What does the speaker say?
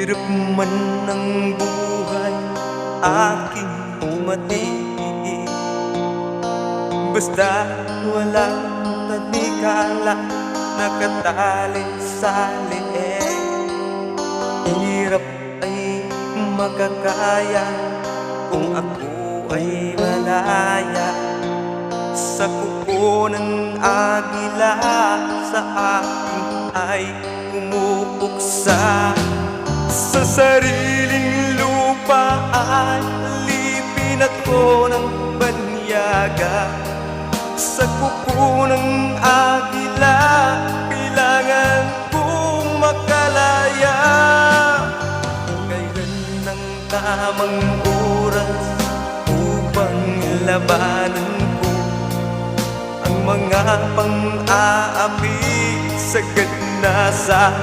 Hirap man ng buhay aking matiin, basta walang tanikala nakatali sa leeg. Hirap ay makakaya kung ako ay malaya sa kuko ng agila. Sa akin ay umupuksa, sa sariling lupa ay lipin ako ng banyaga. Sa kuko ng agila kailangan kong makalaya. Kailan ang tamang oras upang labanan ko ang mga pang-aapi sagad na sa